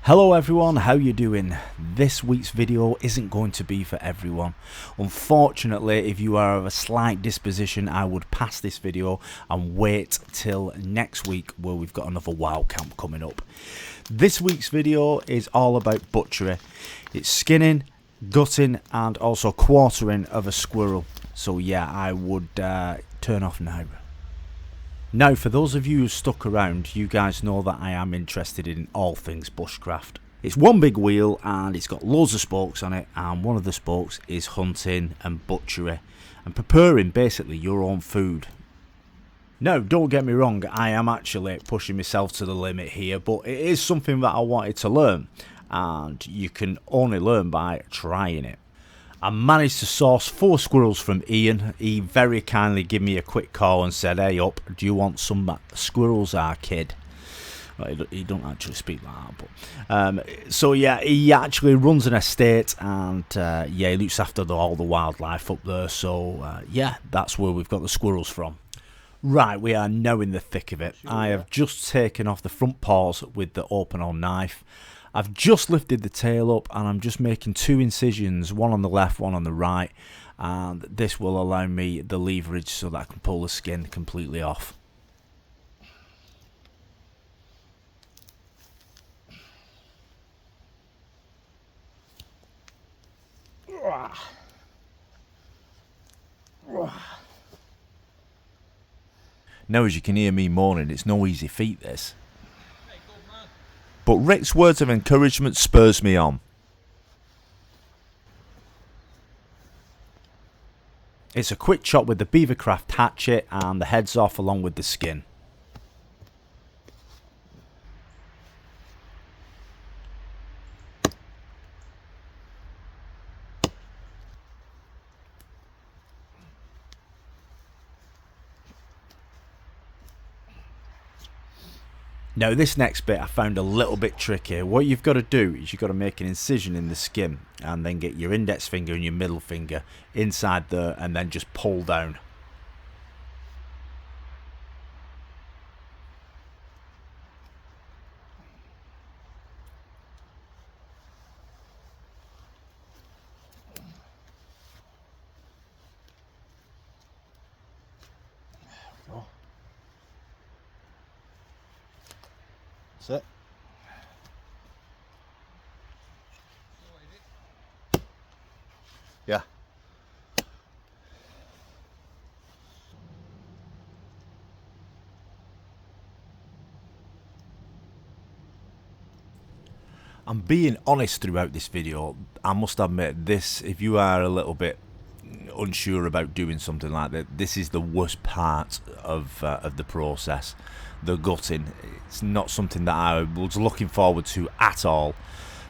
Hello everyone, how you doing? This week's video isn't going to be for everyone. Unfortunately, if you are of a slight disposition, I would pass this video and wait till next week where we've got another wild camp coming up. This week's video is all about butchery. It's skinning, gutting and also quartering of a squirrel. So yeah, I would turn off now. Now, for those of you who stuck around, you guys know that I am interested in all things bushcraft. It's one big wheel and it's got loads of spokes on it, and one of the spokes is hunting and butchery and preparing basically your own food. Now, don't get me wrong, I am actually pushing myself to the limit here, but it is something that I wanted to learn, and you can only learn by trying it. I managed to source 4 squirrels from Ian. He very kindly gave me a quick call and said, "Hey up, do you want some squirrels, kid?" Well, he don't actually speak like that, but so yeah, he actually runs an estate, and yeah, he looks after all the wildlife up there. So yeah, that's where we've got the squirrels from. Right, we are now in the thick of it. I have just taken off the front paws with the open-on knife. I've just lifted the tail up and I'm just making 2 incisions, one on the left, one on the right, and this will allow me the leverage so that I can pull the skin completely off. Now, as you can hear me moaning, it's no easy feat this. But Rick's words of encouragement spurs me on. It's a quick chop with the Bushcraft hatchet and the heads off along with the skin. Now this next bit I found a little bit tricky. What you've got to do is you've got to make an incision in the skin and then get your index finger and your middle finger inside there and then just pull down. That's it. Yeah. I'm being honest throughout this video. I must admit this, if you are a little bit unsure about doing something like that, this is the worst part of the process. The gutting. It's not something that I was looking forward to at all.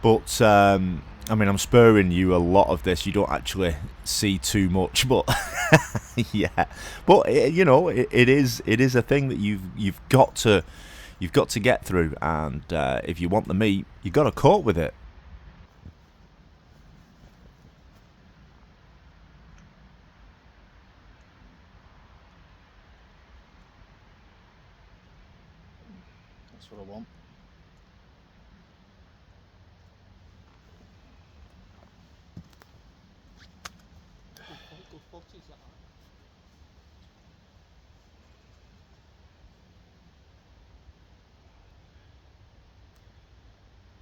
But I mean, I'm sparing you a lot of this. You don't actually see too much, but yeah. But you know, it is a thing that you've got to get through, and if you want the meat, you've got to cope with it. That's what I want.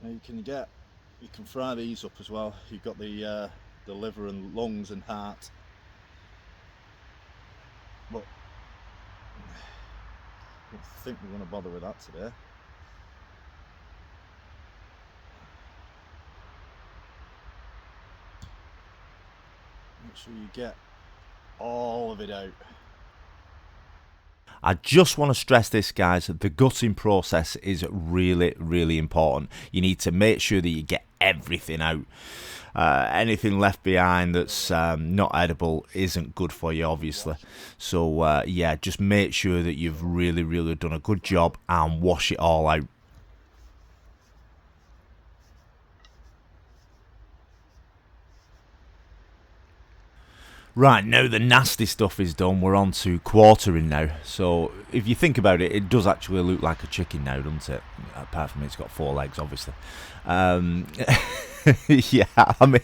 Now you can fry these up as well. You've got the liver and lungs and heart, but I don't think we're going to bother with that today. Make sure you get all of it out. I just want to stress this, guys, that the gutting process is really, really important. You need to make sure that you get everything out. Anything left behind that's not edible isn't good for you, obviously. So yeah, just make sure that you've really, really done a good job and wash it all out. Right, now the nasty stuff is done, we're on to quartering now. So if you think about it, it does actually look like a chicken now, doesn't it? Apart from it's got 4 legs, obviously. Yeah, I mean...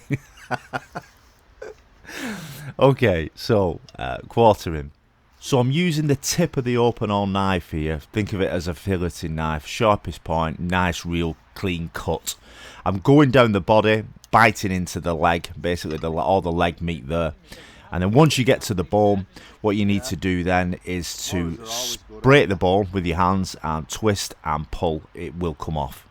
Okay, so quartering. So I'm using the tip of the open all knife here. Think of it as a filleting knife, sharpest point, nice real clean cut. I'm going down the body, biting into the leg, basically all the leg meat there. And then once you get to the bone, what you need to do then is to break the bone with your hands and twist and pull. It will come off.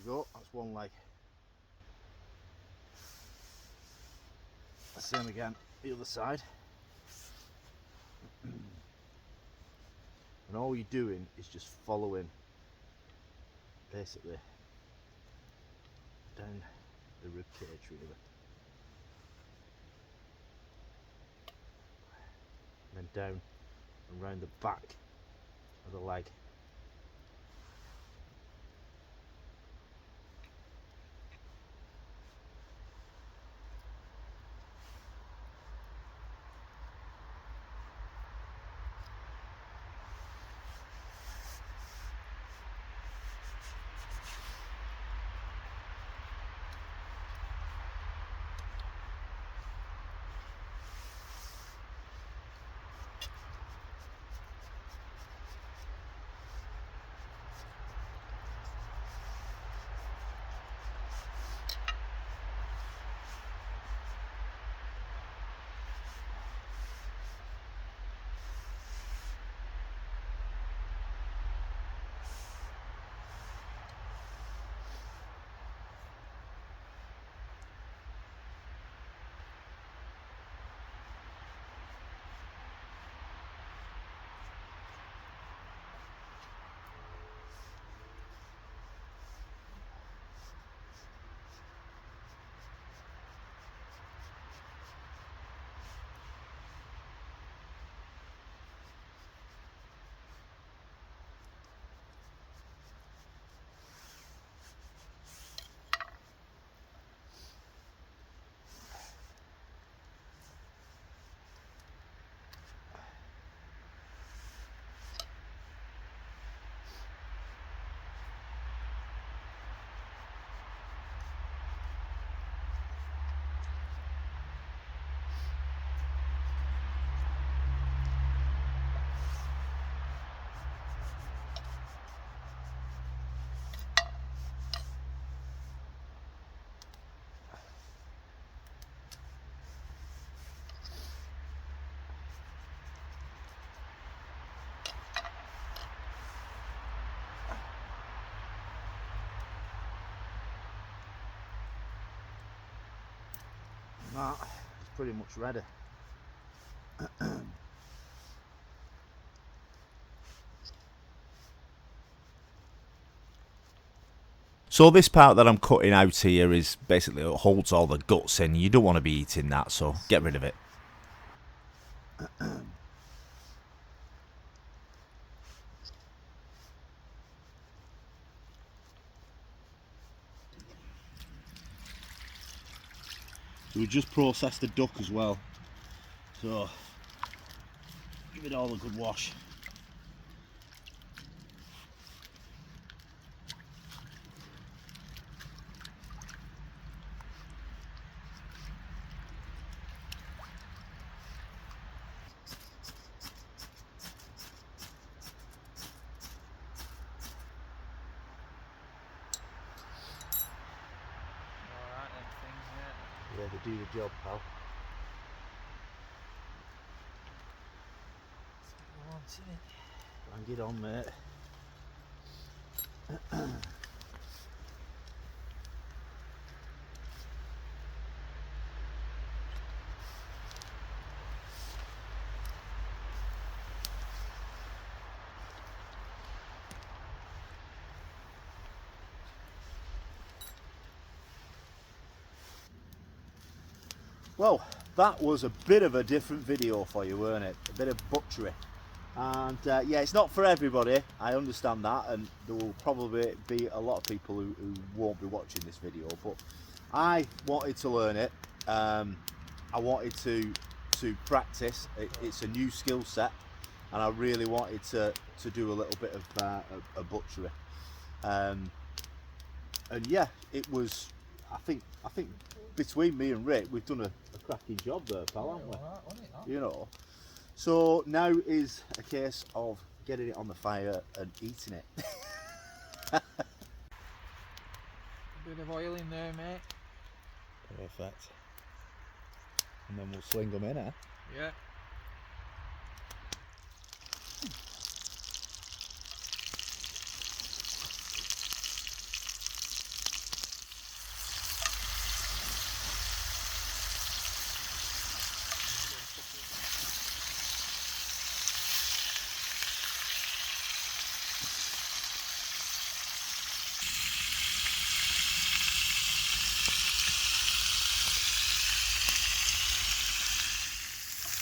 There we go, that's one leg. Same again, the other side. And all you're doing is just following, basically, down the rib cage really. And then down and round the back of the leg. That is pretty much ready. So this part that I'm cutting out here is basically it holds all the guts in. You don't want to be eating that, so get rid of it. We just processed the duck as well, so give it all a good wash. Yeah, they do the job, pal. Bang it on, mate. Well, that was a bit of a different video for you, weren't it? A bit of butchery. And yeah, it's not for everybody, I understand that, and there will probably be a lot of people who won't be watching this video, but I wanted to learn it. I wanted to practice. It's a new skill set, and I really wanted to do a little bit of a butchery. And yeah, it was, I think between me and Rick, we've done a cracking job there, pal, haven't we? Right, wasn't it, that? You know. So now is a case of getting it on the fire and eating it. A bit of oil in there, mate. Perfect. And then we'll sling them in, eh? Yeah.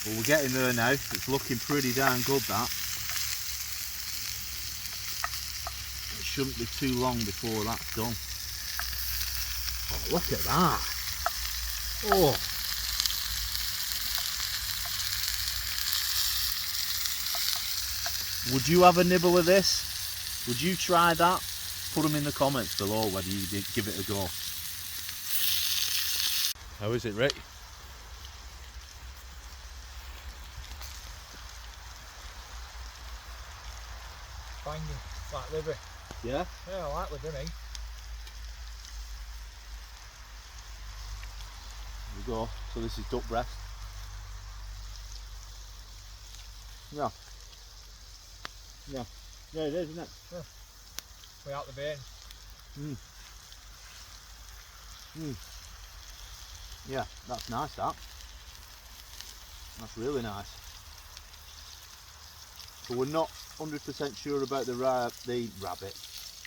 Well, we're getting there now. It's looking pretty darn good, that. It shouldn't be too long before that's done. Oh, look at that. Oh. Would you have a nibble of this? Would you try that? Put them in the comments below whether you did give it a go. How is it, Rick? Banging, like liver. Yeah? Yeah, I like liver, mate. There we go. So this is duck breast. Yeah. Yeah. Yeah, it is, isn't it? Yeah. Without the vein. Yeah, that's nice, that. That's really nice. So we're not 100% sure about the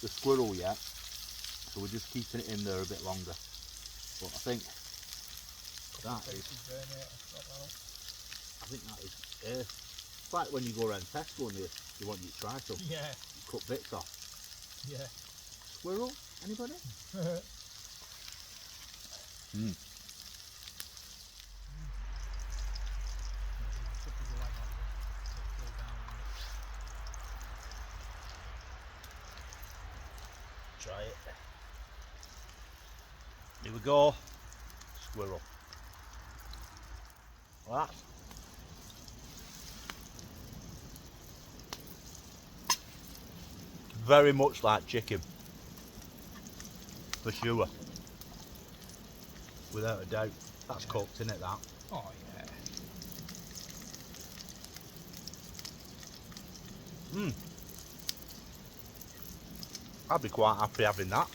squirrel yet. So we're just keeping it in there a bit longer. But I think that is, it's like when you go around Tesco and you want you to try some. Yeah. You cut bits off. Yeah. Squirrel? Anybody? Try it. Here we go. Squirrel. Well, that's very much like chicken. For sure. Without a doubt. That's cooked, isn't it, that? Oh yeah. I'd be quite happy having that.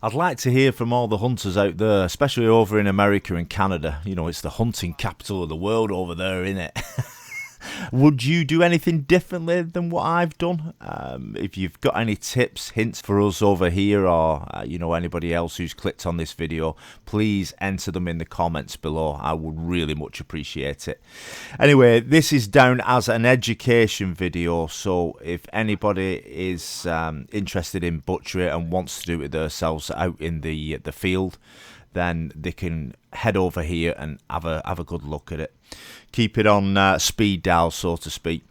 I'd like to hear from all the hunters out there, especially over in America and Canada. You know, it's the hunting capital of the world over there, isn't it? Would you do anything differently than what I've done? If you've got any tips, hints for us over here, or you know, anybody else who's clicked on this video, please enter them in the comments below. I would really much appreciate it. Anyway, this is down as an education video, so if anybody is interested in butchery and wants to do it themselves out in the field, then they can head over here and have a good look at it. Keep it on speed dial, so to speak.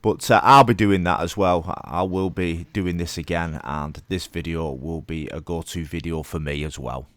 But I'll be doing that as well. I will be doing this again, and this video will be a go-to video for me as well.